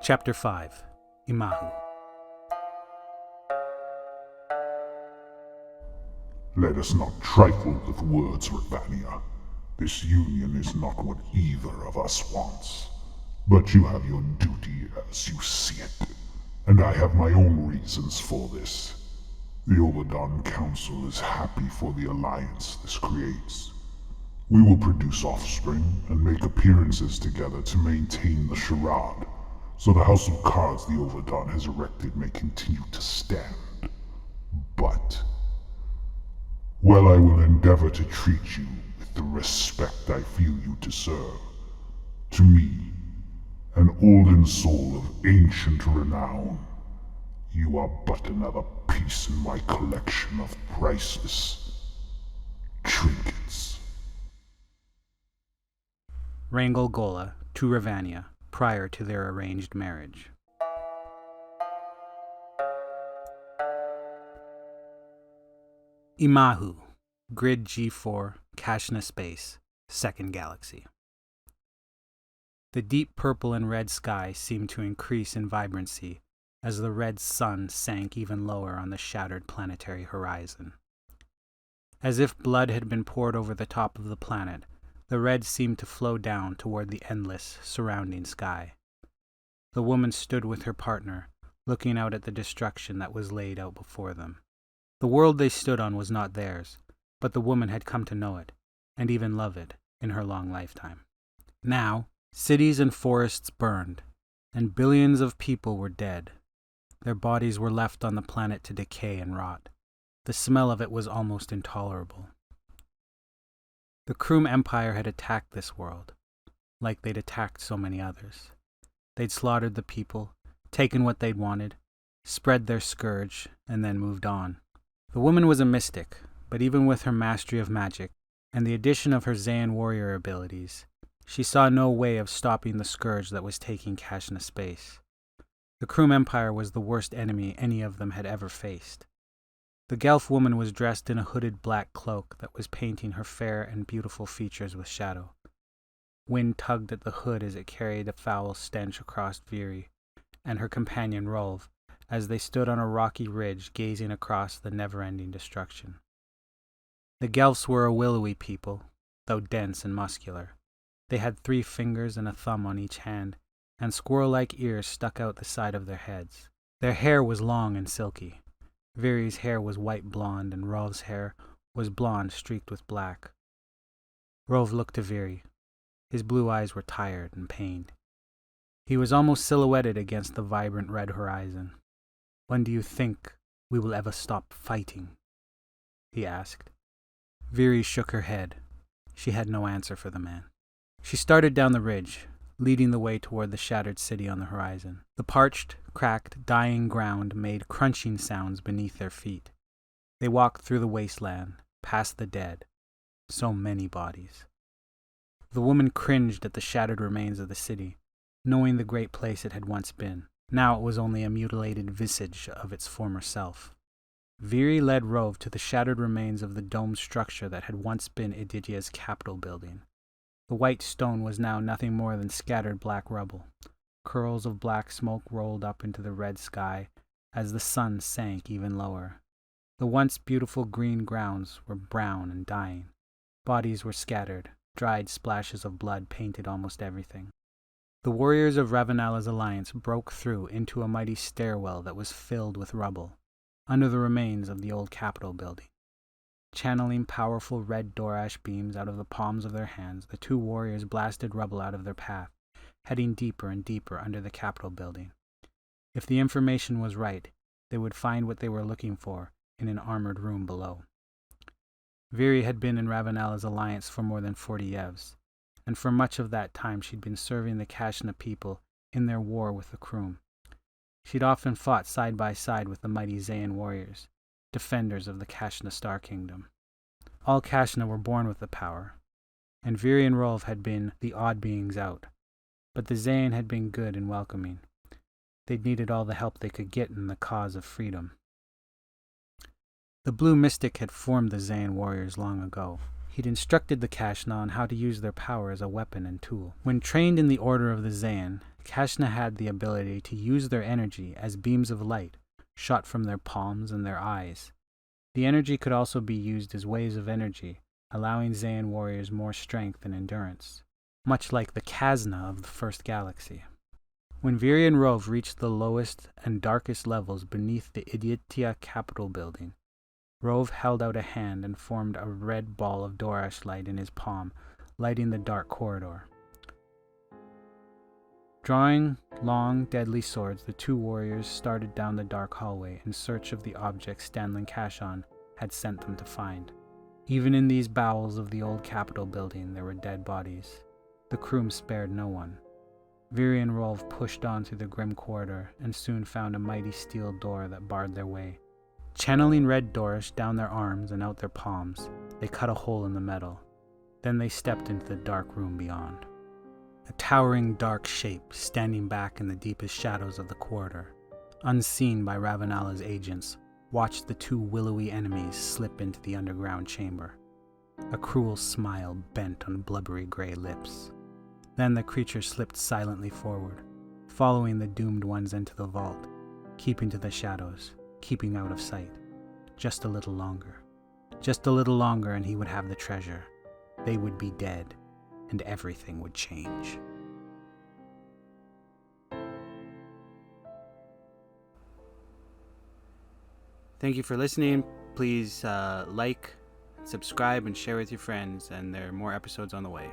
Chapter 5 Emahu. Let us not trifle with words, Ravania. This union is not what either of us wants. But you have your duty as you see it, and I have my own reasons for this. The Overdon Council is happy for the alliance this creates. We will produce offspring and make appearances together to maintain the charade, so the House of Cards the Overdon has erected may continue to stand. But, well, I will endeavor to treat you with the respect I feel you deserve. To me, an olden soul of ancient renown, you are but another piece in my collection of priceless trinkets. Wrangle Gola to Ravania prior to their arranged marriage. Emahu, Grid G4, Kashna Space, Second Galaxy. The deep purple and red sky seemed to increase in vibrancy as the red sun sank even lower on the shattered planetary horizon. As if blood had been poured over the top of the planet, the red seemed to flow down toward the endless, surrounding sky. The woman stood with her partner, looking out at the destruction that was laid out before them. The world they stood on was not theirs, but the woman had come to know it, and even love it, in her long lifetime. Now, cities and forests burned, and billions of people were dead. Their bodies were left on the planet to decay and rot. The smell of it was almost intolerable. The Kroom Empire had attacked this world, like they'd attacked so many others. They'd slaughtered the people, taken what they'd wanted, spread their scourge, and then moved on. The woman was a mystic, but even with her mastery of magic, and the addition of her Zayan warrior abilities, she saw no way of stopping the scourge that was taking Kashna Space. The Kroom Empire was the worst enemy any of them had ever faced. The Gelf woman was dressed in a hooded black cloak that was painting her fair and beautiful features with shadow. Wind tugged at the hood as it carried a foul stench across Viri and her companion Rolv as they stood on a rocky ridge gazing across the never-ending destruction. The Gelfs were a willowy people, though dense and muscular. They had 3 fingers and a thumb on each hand, and squirrel-like ears stuck out the side of their heads. Their hair was long and silky. Viri's hair was white blonde, and Rolv's hair was blonde streaked with black. Rolv looked to Viri. His blue eyes were tired and pained. He was almost silhouetted against the vibrant red horizon. "When do you think we will ever stop fighting?" he asked. Viri shook her head. She had no answer for the man. She started down the ridge, leading the way toward the shattered city on the horizon. The parched, cracked, dying ground made crunching sounds beneath their feet. They walked through the wasteland, past the dead. So many bodies. The woman cringed at the shattered remains of the city, knowing the great place it had once been. Now it was only a mutilated visage of its former self. Viri led Rolv to the shattered remains of the domed structure that had once been Idigia's capital building. The white stone was now nothing more than scattered black rubble. Curls of black smoke rolled up into the red sky as the sun sank even lower. The once beautiful green grounds were brown and dying. Bodies were scattered. Dried splashes of blood painted almost everything. The warriors of Ravanalla's alliance broke through into a mighty stairwell that was filled with rubble, under the remains of the old Capitol building. Channeling powerful red Dorash beams out of the palms of their hands, the 2 warriors blasted rubble out of their path, heading deeper and deeper under the Capitol building. If the information was right, they would find what they were looking for in an armored room below. Viri had been in Ravanalla's alliance for more than 40 Yevs, and for much of that time she'd been serving the Kashna people in their war with the Kroom. She'd often fought side by side with the mighty Zayan warriors, defenders of the Kashna Star Kingdom. All Kashna were born with the power, and Viri and Rolv had been the odd beings out, but the Zayan had been good and welcoming. They'd needed all the help they could get in the cause of freedom. The Blue Mystic had formed the Zayan warriors long ago. He'd instructed the Kashna on how to use their power as a weapon and tool. When trained in the Order of the Zayan, Kashna had the ability to use their energy as beams of light shot from their palms and their eyes. The energy could also be used as waves of energy, allowing Zayan warriors more strength and endurance, much like the Kashna of the First Galaxy. When Viri and Rove reached the lowest and darkest levels beneath the Iditya Capitol building, Rove held out a hand and formed a red ball of Dorash light in his palm, lighting the dark corridor. Drawing long, deadly swords, the two warriors started down the dark hallway in search of the object Stanley Kashon had sent them to find. Even in these bowels of the old Capitol building, there were dead bodies. The Kroom spared no one. Viri and Rolf pushed on through the grim corridor and soon found a mighty steel door that barred their way. Channeling red Dorish down their arms and out their palms, they cut a hole in the metal. Then they stepped into the dark room beyond. A towering dark shape standing back in the deepest shadows of the corridor, unseen by Ravenala's agents, watched the two willowy enemies slip into the underground chamber. A cruel smile bent on blubbery gray lips. Then the creature slipped silently forward, following the doomed ones into the vault, keeping to the shadows, keeping out of sight. Just a little longer. Just a little longer and he would have the treasure. They would be dead, and everything would change. Thank you for listening. Please like, subscribe, and share with your friends, and there are more episodes on the way.